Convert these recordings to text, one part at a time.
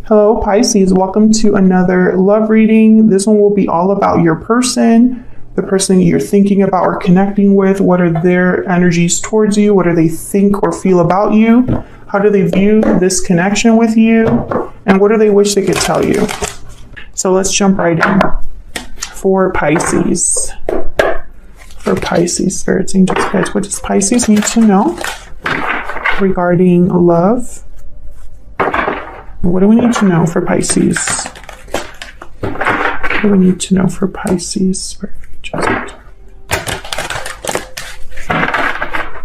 Hello, Pisces. Welcome to another love reading. This one will be all about your person, the person you're thinking about or connecting with. What are their energies towards you? What do they think or feel about you? How do they view this connection with you? And what do they wish they could tell you? So let's jump right in. For Pisces. For Pisces, spirits, angels, guides, what does Pisces need to know regarding love? What do we need to know for Pisces? What do we need to know for Pisces?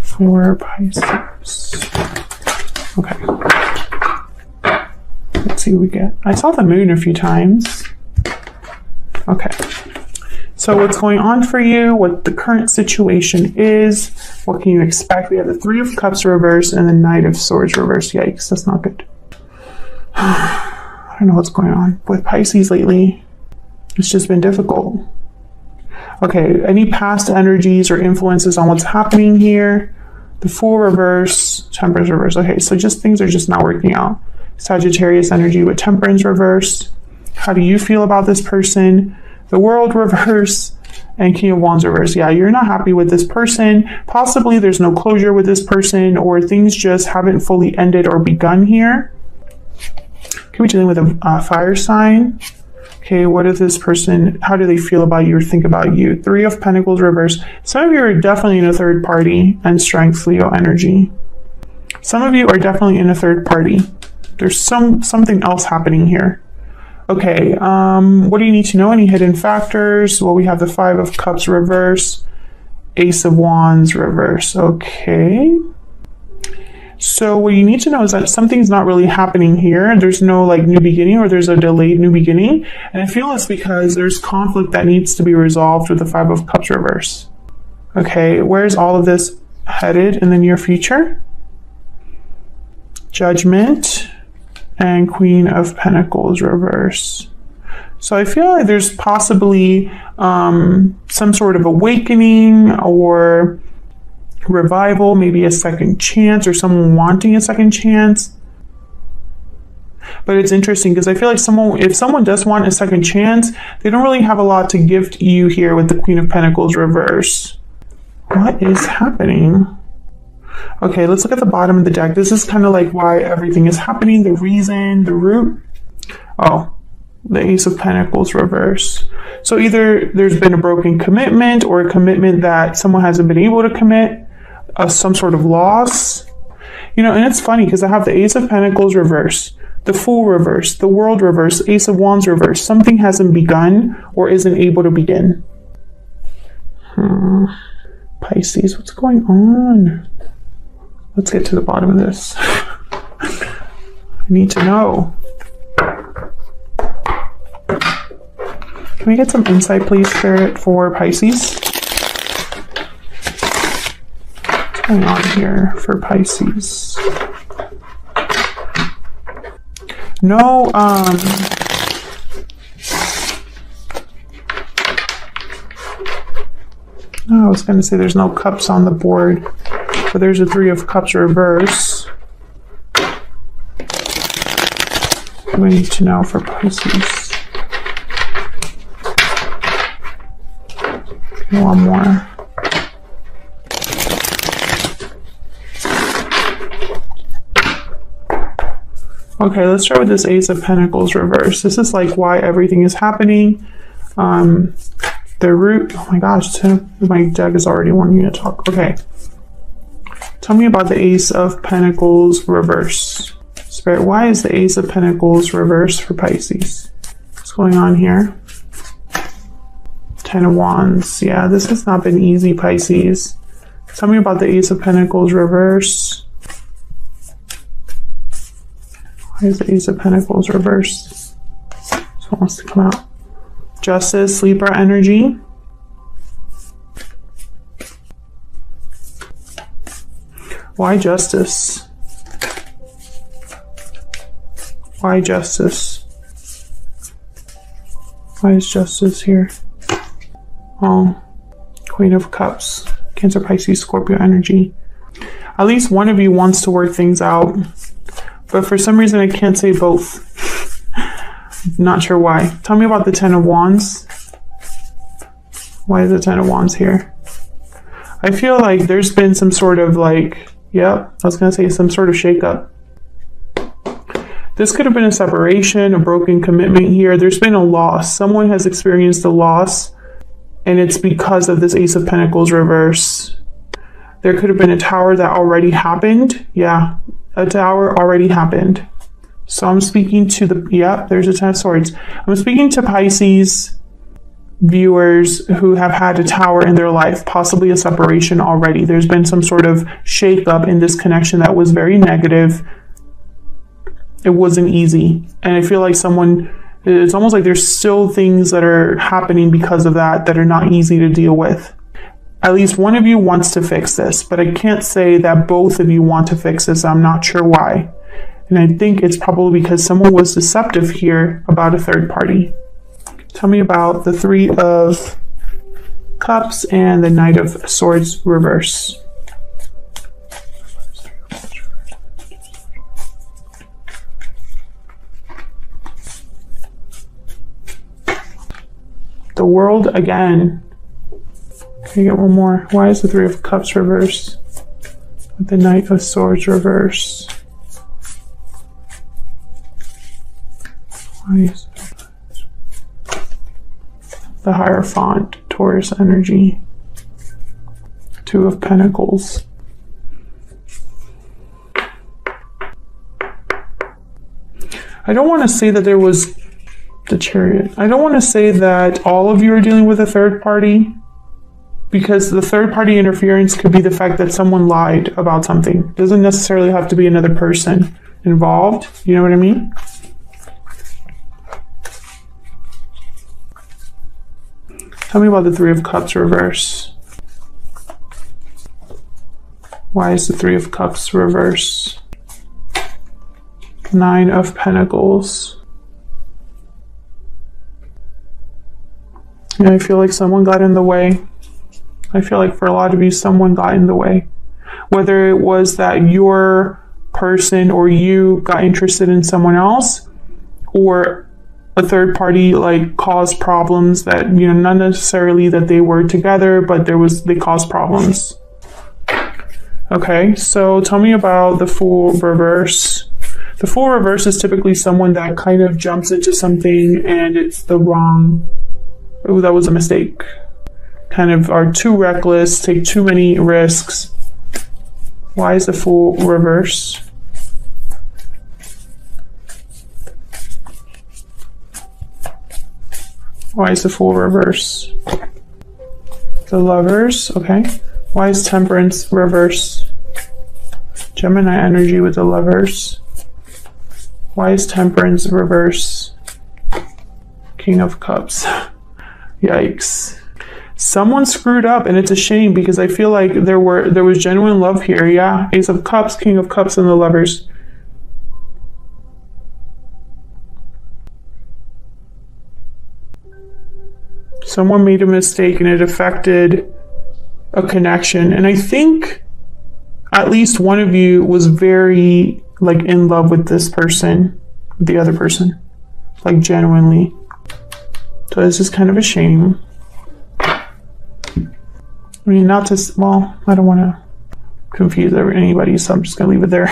For Pisces. Okay. Let's see what we get. I saw the moon a few times. Okay. So what's going on for you? What the current situation is? What can you expect? We have the Three of Cups reversed and the Knight of Swords reversed. Yikes, that's not good. I don't know what's going on with Pisces lately. It's just been difficult. Okay, any past energies or influences on what's happening here? The Fool reverse, Temperance reverse. Okay, so just things are just not working out. Sagittarius energy with Temperance reverse. How do you feel about this person? The World reverse and King of Wands reverse. Yeah, you're not happy with this person. Possibly there's no closure with this person, or things just haven't fully ended or begun here. Okay, we're dealing with a fire sign. Okay, what is this person? How do they feel about you or think about you? Three of Pentacles reverse. Some of you are definitely in a third party and Strength Leo energy. Some of you are definitely in a third party. There's something else happening here. Okay, what do you need to know? Any hidden factors? Well, we have the Five of Cups reverse, Ace of Wands reverse. Okay. So what you need to know is that something's not really happening here. There's no like new beginning, or there's a delayed new beginning. And I feel it's because there's conflict that needs to be resolved with the Five of Cups reverse. Okay, where's all of this headed in the near future? Judgment and Queen of Pentacles reverse. So I feel like there's possibly some sort of awakening or revival, maybe a second chance, or someone wanting a second chance. But it's interesting because I feel like if someone does want a second chance, they don't really have a lot to give to you here with the Queen of Pentacles reverse. What is happening? Okay, let's look at the bottom of the deck. This is kind of like why everything is happening, the reason, the root. Oh, the Ace of Pentacles reverse. So either there's been a broken commitment, or a commitment that someone hasn't been able to commit, some sort of loss. You know, and it's funny because I have the Ace of Pentacles reverse, the Fool reverse, the World reverse, Ace of Wands reverse. Something hasn't begun or isn't able to begin. Pisces, what's going on? Let's get to the bottom of this. I need to know. Can we get some insight, please, Spirit, for Pisces? What's going on here for Pisces? No, I was going to say there's no cups on the board, but there's a Three of Cups reverse. What do we need to know for Pisces? One more. Okay, let's start with this Ace of Pentacles reverse. This is like why everything is happening. The root, oh my gosh, my deck is already wanting to talk. Okay. Tell me about the Ace of Pentacles reverse. Spirit, why is the Ace of Pentacles reverse for Pisces? What's going on here? Ten of Wands. Yeah, this has not been easy, Pisces. Tell me about the Ace of Pentacles reverse. Why is the Ace of Pentacles reverse? This one wants to come out. Justice, Libra energy. Why justice? Why justice? Why is justice here? Oh, Queen of Cups, Cancer, Pisces, Scorpio energy. At least one of you wants to work things out, but for some reason I can't say both. Not sure why. Tell me about the Ten of Wands. Why is the Ten of Wands here? I feel like there's been some sort of like, yep, I was going to say some sort of shakeup. This could have been a separation, a broken commitment here. There's been a loss. Someone has experienced a loss, and it's because of this Ace of Pentacles reverse. There could have been a tower that already happened. Yeah, a tower already happened. So I'm speaking to the, yeah, there's a Ten of Swords. I'm speaking to Pisces viewers who have had a tower in their life, possibly a separation already. There's been some sort of shakeup in this connection that was very negative. It wasn't easy. And I feel like it's almost like there's still things that are happening because of that are not easy to deal with. At least one of you wants to fix this, but I can't say that both of you want to fix this. I'm not sure why. And I think it's probably because someone was deceptive here about a third party. Tell me about the Three of Cups and the Knight of Swords reverse. The World again. Can you get one more? Why is the Three of Cups reverse? With the Knight of Swords reverse. Why is the Hierophant, Taurus energy. Two of Pentacles. I don't want to say that there was the Chariot. I don't want to say that all of you are dealing with a third party, because the third party interference could be the fact that someone lied about something. It doesn't necessarily have to be another person involved. You know what I mean? Tell me about the Three of Cups reverse. Why is the Three of Cups reverse? Nine of Pentacles. Yeah, I feel like someone got in the way. I feel like for a lot of you, someone got in the way. Whether it was that your person or you got interested in someone else, or a third party like caused problems that, you know, not necessarily that they were together, but they caused problems. Okay, so tell me about the Fool reverse. The Fool reverse is typically someone that kind of jumps into something and it's the wrong, oh, that was a mistake. Kind of are too reckless, take too many risks. Why is the Fool reverse? Why is the Fool reverse? The Lovers, okay. Why is Temperance reverse? Gemini energy with the Lovers. Why is Temperance reverse? King of Cups. Yikes. Someone screwed up, and it's a shame because I feel like there was genuine love here. Yeah, Ace of Cups, King of Cups, and the Lovers. Someone made a mistake and it affected a connection. And I think at least one of you was very like in love with this person, the other person, like genuinely. So it's just kind of a shame. I mean, not to, well, I don't want to confuse anybody, so I'm just going to leave it there.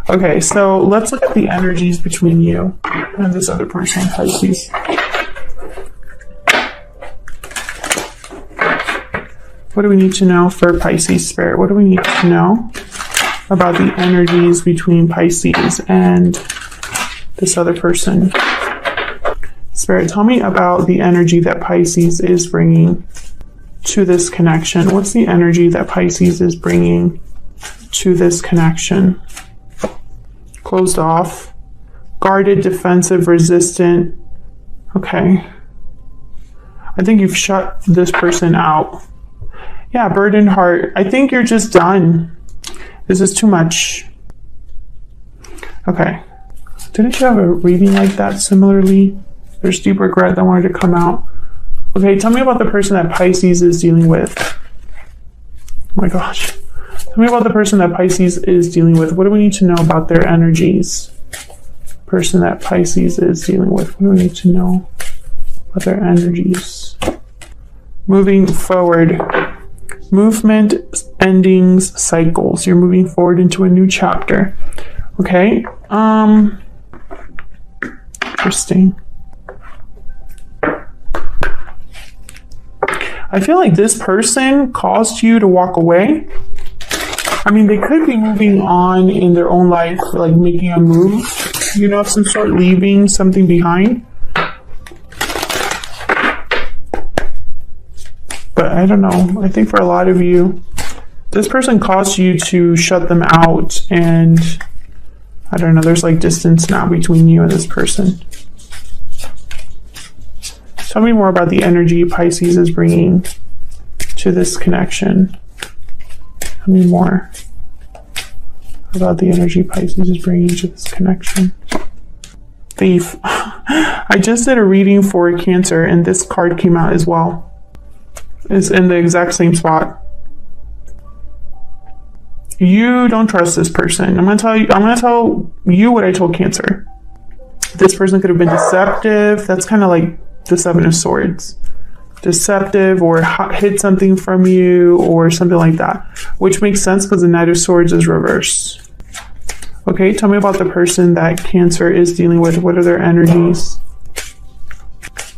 Okay, so let's look at the energies between you and this other person, Pisces. What do we need to know for Pisces Spirit? What do we need to know about the energies between Pisces and this other person? Spirit, tell me about the energy that Pisces is bringing to this connection. What's the energy that Pisces is bringing to this connection? Closed off, guarded, defensive, resistant. Okay. I think you've shut this person out. Yeah, burdened heart. I think you're just done. This is too much. Okay. Didn't you have a reading like that similarly? There's deep regret that wanted to come out. Okay, tell me about the person that Pisces is dealing with. Oh my gosh. Tell me about the person that Pisces is dealing with. What do we need to know about their energies? person that Pisces is dealing with? What do we need to know about their energies? Moving forward. Movement, endings, cycles. You're moving forward into a new chapter. Okay. Interesting. I feel like this person caused you to walk away. I mean, they could be moving on in their own life, like making a move, you know, of some sort, leaving something behind. But I don't know. I think for a lot of you, this person caused you to shut them out, and I don't know, there's like distance now between you and this person. Tell me more about the energy Pisces is bringing to this connection. Tell me more about the energy Pisces is bringing to this connection. Thief. I just did a reading for Cancer, and this card came out as well. It's in the exact same spot. You don't trust this person. I'm gonna tell you what I told Cancer. This person could have been deceptive. That's kind of like the Seven of Swords. Deceptive, or hid something from you, or something like that. Which makes sense because the Knight of Swords is reverse. Okay, tell me about the person that Cancer is dealing with. What are their energies?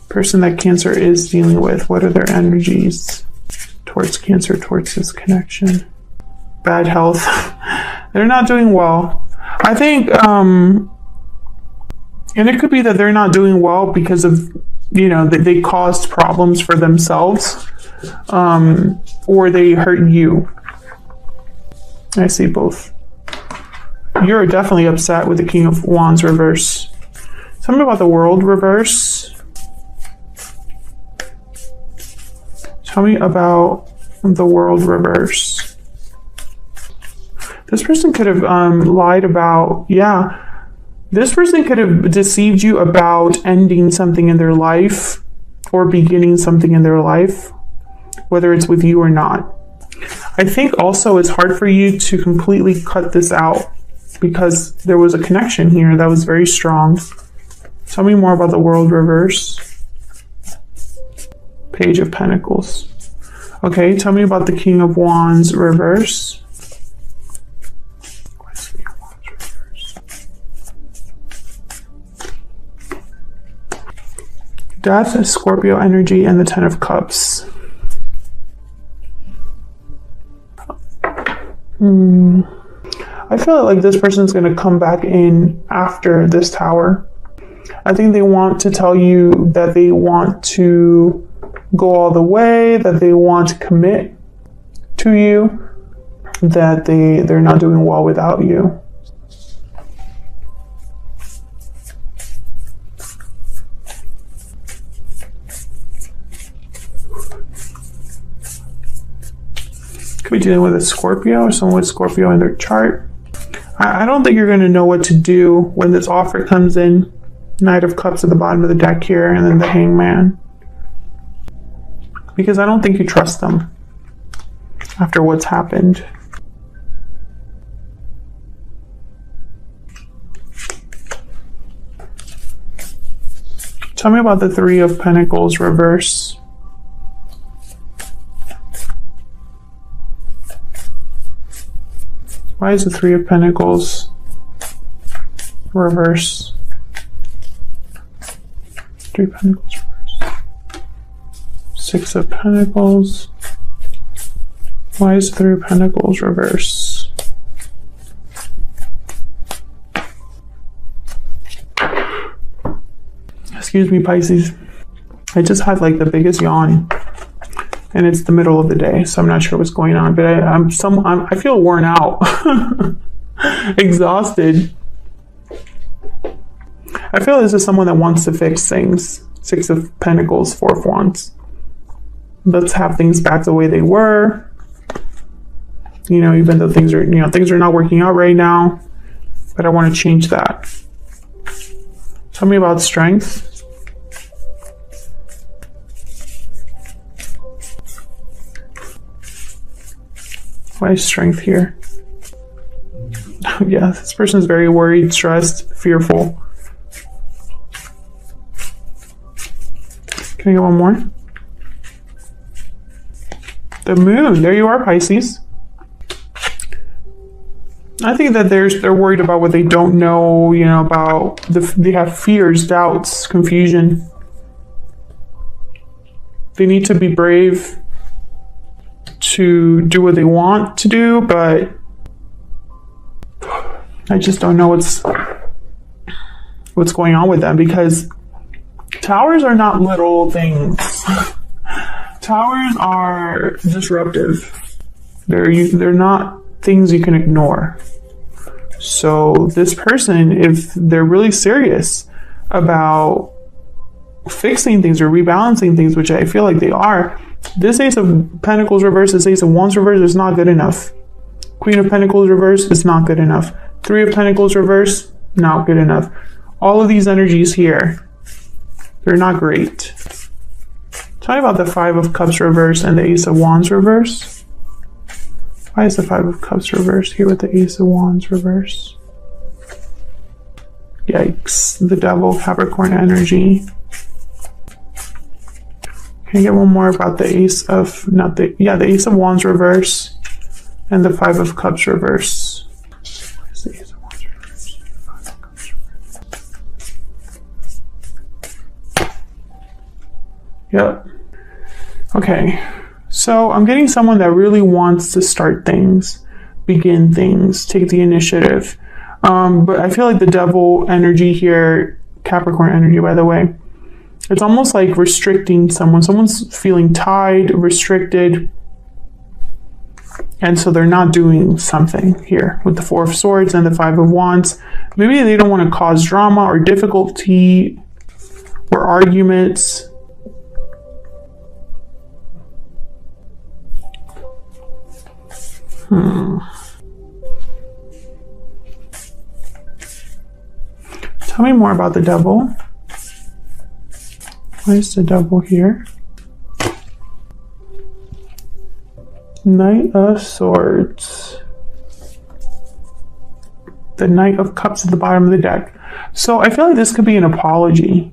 Person that Cancer is dealing with. What are their energies towards Cancer, towards this connection? Bad health. They're not doing well. I think, and it could be that they're not doing well because of, you know, that they caused problems for themselves, or they hurt you. I see both. You're definitely upset with the King of Wands reverse. Tell me about the World reverse. Tell me about the World reverse. This person could have lied about, this person could have deceived you about ending something in their life or beginning something in their life, whether it's with you or not. I think also it's hard for you to completely cut this out because there was a connection here that was very strong. Tell me more about the World reverse. Page of Pentacles. Okay, tell me about the King of Wands reverse. Death, Scorpio energy, and the Ten of Cups. I feel like this person's going to come back in after this Tower. I think they want to tell you that they want to go all the way, that they want to commit to you, that they're not doing well without you. Could be dealing with a Scorpio or someone with Scorpio in their chart. I don't think you're going to know what to do when this offer comes in. Knight of Cups at the bottom of the deck here, and then the Hangman. Because I don't think you trust them after what's happened. Tell me about the Three of Pentacles reverse. Why is the Three of Pentacles reverse? Three of Pentacles reverse. Six of Pentacles. Why is the Three of Pentacles reverse? Excuse me, Pisces. I just had like the biggest yawn. And it's the middle of the day, so I'm not sure what's going on. But I feel worn out, exhausted. I feel this is someone that wants to fix things. Six of Pentacles, Four of Wands. Let's have things back the way they were. You know, even though things are not working out right now, but I want to change that. Tell me about strength. Why is strength here? Yeah, this person is very worried, stressed, fearful. Can I get one more? The moon. There you are, Pisces. I think that they're worried about what they don't know, you know, about they have fears, doubts, confusion. They need to be brave to do what they want to do, but I just don't know what's going on with them, because towers are not little things. Towers are disruptive. They're not things you can ignore. So this person, if they're really serious about fixing things or rebalancing things, which I feel like they are, this Ace of Pentacles reverse, this Ace of Wands reverse is not good enough. Queen of Pentacles reverse is not good enough. Three of Pentacles reverse, not good enough. All of these energies here, they're not great. Tell me about the Five of Cups reverse and the Ace of Wands reverse. Why is the Five of Cups reversed here with the Ace of Wands reverse? Yikes. The Devil, Capricorn energy. Can I get one more about the Ace of, the Ace of Wands reverse and the Five of Cups reverse? What is the Ace of Wands reverse? Five of Cups reverse. Yep. Okay. So I'm getting someone that really wants to start things, begin things, take the initiative. But I feel like the Devil energy here, Capricorn energy, by the way, it's almost like restricting someone. Someone's feeling tied, restricted, and so they're not doing something here with the Four of Swords and the Five of Wands. Maybe they don't want to cause drama or difficulty or arguments. Tell me more about the Devil. Why is the Devil here? Knight of Swords. The Knight of Cups at the bottom of the deck. So I feel like this could be an apology.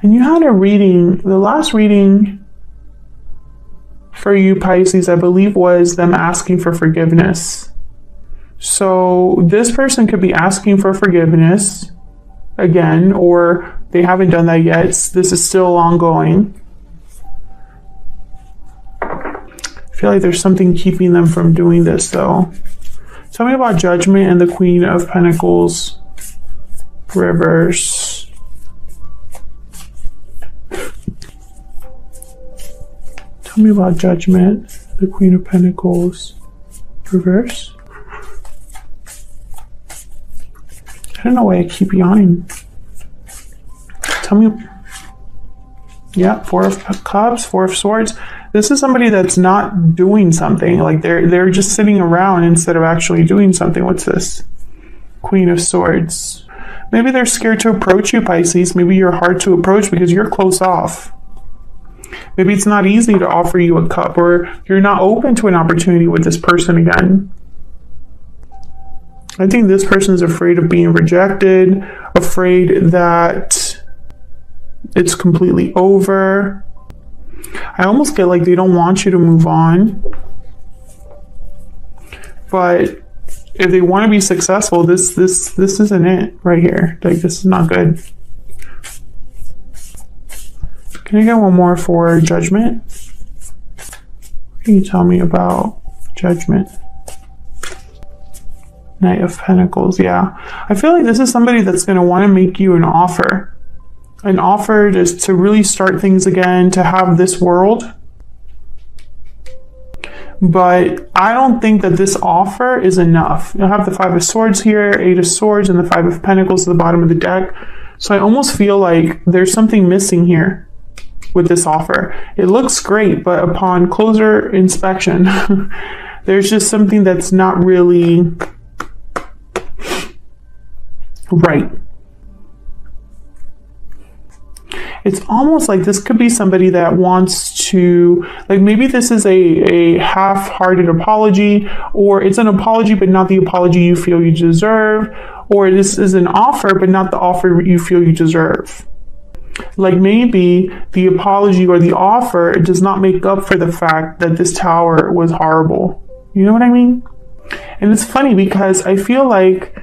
And you had a reading, the last reading for you, Pisces, I believe was them asking for forgiveness. So this person could be asking for forgiveness again, or they haven't done that yet. This is still ongoing. I feel like there's something keeping them from doing this, though. Tell me about Judgment and the Queen of Pentacles reverse. Tell me about Judgment, the Queen of Pentacles reverse. I don't know why I keep yawning. Tell me. Yeah, Four of Cups, Four of Swords. This is somebody that's not doing something. Like they're just sitting around instead of actually doing something. What's this? Queen of Swords. Maybe they're scared to approach you, Pisces. Maybe you're hard to approach because you're close off. Maybe it's not easy to offer you a cup, or you're not open to an opportunity with this person again. I think this person's afraid of being rejected, afraid that it's completely over. I almost get like they don't want you to move on. But if they want to be successful, this isn't it right here. Like, this is not good. Can I get one more for Judgment? What can you tell me about Judgment? Knight of Pentacles, yeah. I feel like this is somebody that's going to want to make you an offer. An offer to really start things again, to have this world. But I don't think that this offer is enough. You'll have the Five of Swords here, Eight of Swords, and the Five of Pentacles at the bottom of the deck. So I almost feel like there's something missing here with this offer. It looks great, but upon closer inspection, there's just something that's not really right. It's almost like this could be somebody that wants to, like, maybe this is a half-hearted apology, or it's an apology but not the apology you feel you deserve, or this is an offer but not the offer you feel you deserve. Like maybe the apology or the offer does not make up for the fact that this tower was horrible. You know what I mean? And it's funny because I feel like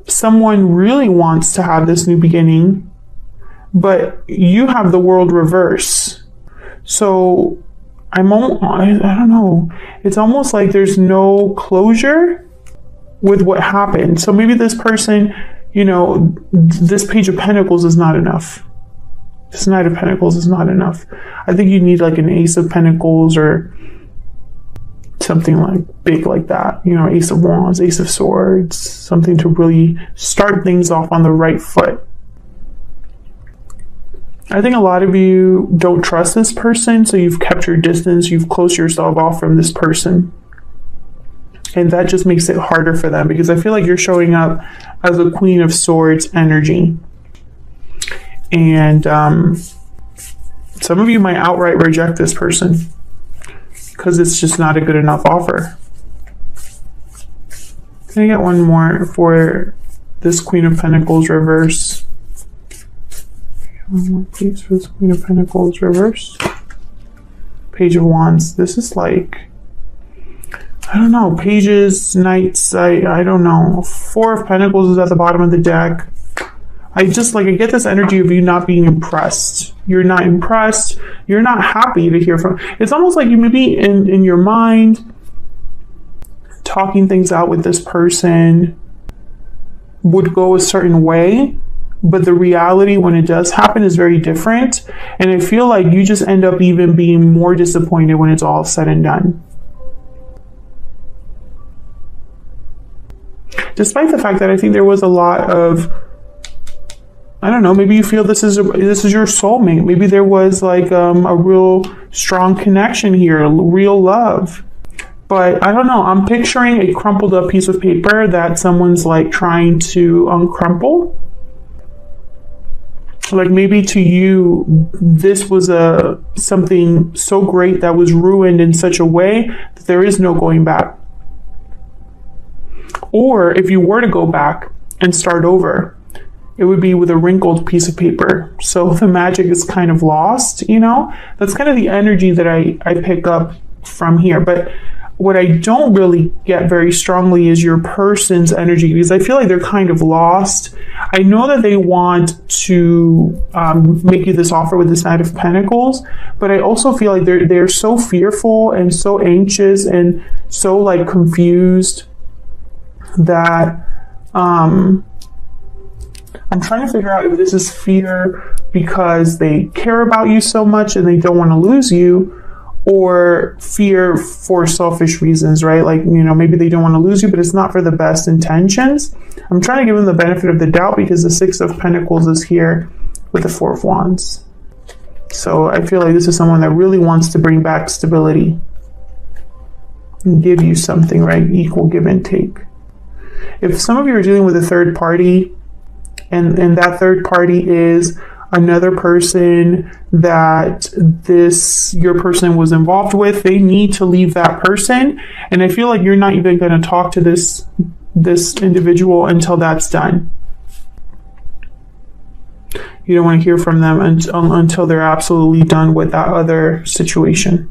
someone really wants to have this new beginning, but you have the world reverse. So I don't know. It's almost like there's no closure with what happened. So maybe this person, you know, this Page of Pentacles is not enough. This Knight of Pentacles is not enough. I think you need like an Ace of Pentacles or something like big like that. You know, Ace of Wands, Ace of Swords, something to really start things off on the right foot. I think a lot of you don't trust this person, so you've kept your distance, you've closed yourself off from this person. And that just makes it harder for them because I feel like you're showing up as a Queen of Swords energy. And some of you might outright reject this person because it's just not a good enough offer. Can I get one more for this Queen of Pentacles reverse? One more please for this Queen of Pentacles reverse. Page of Wands. This is like, I don't know, pages, knights, I don't know. Four of Pentacles is at the bottom of the deck. I get this energy of you not being impressed. You're not impressed. You're not happy to hear from. It's almost like you maybe in your mind talking things out with this person would go a certain way, but the reality when it does happen is very different. And I feel like you just end up even being more disappointed when it's all said and done. Despite the fact that I think there was a lot of, I don't know, maybe you feel this is your soulmate. Maybe there was like a real strong connection here, real love. But I don't know, I'm picturing a crumpled up piece of paper that someone's like trying to uncrumple. Like maybe to you, this was something so great that was ruined in such a way that there is no going back. Or if you were to go back and start over, it would be with a wrinkled piece of paper. So the magic is kind of lost, you know? That's kind of the energy that I pick up from here. But what I don't really get very strongly is your person's energy, because I feel like they're kind of lost. I know that they want to make you this offer with this Knight of Pentacles, but I also feel like they're so fearful and so anxious and so like confused that I'm trying to figure out if this is fear because they care about you so much and they don't want to lose you, or fear for selfish reasons, right? Like, you know, maybe they don't want to lose you, but it's not for the best intentions. I'm trying to give them the benefit of the doubt because the Six of Pentacles is here with the Four of Wands. So I feel like this is someone that really wants to bring back stability and give you something, right? Equal give and take. If some of you are dealing with a third party, and that third party is another person that your person was involved with, they need to leave that person. And I feel like you're not even going to talk to this individual until that's done. You don't want to hear from them until they're absolutely done with that other situation.